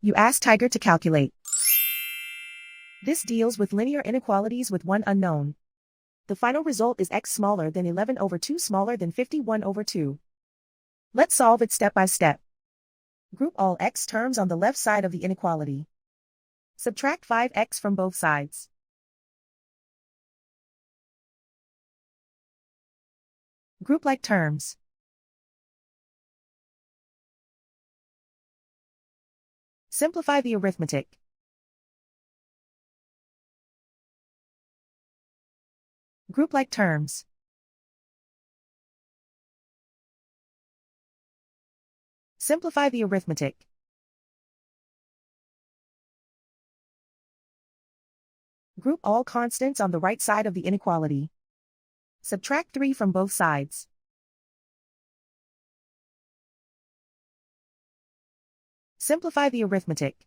You ask Tiger to calculate. This deals with linear inequalities with one unknown. The final result is x smaller than 11 over 2 smaller than 51 over 2. Let's solve it step by step. Group all x terms on the left side of the inequality. Subtract 5x from both sides. Group like terms. Simplify the arithmetic. Group like terms. Simplify the arithmetic. Group all constants on the right side of the inequality. Subtract 3 from both sides. Simplify the arithmetic.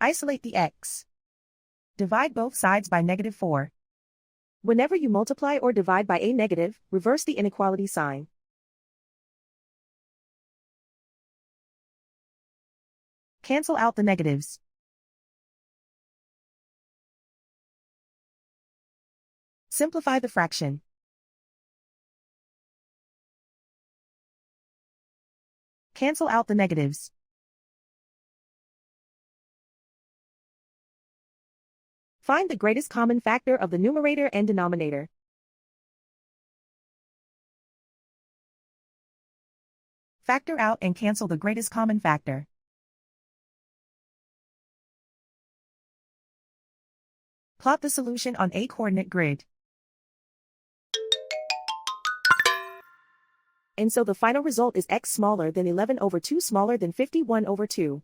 Isolate the x. Divide both sides by -4. Whenever you multiply or divide by a negative, reverse the inequality sign. Cancel out the negatives. Simplify the fraction. Cancel out the negatives. Find the greatest common factor of the numerator and denominator. Factor out and cancel the greatest common factor. Plot the solution on a coordinate grid. And so the final result is x smaller than 11 over 2 smaller than 51 over 2.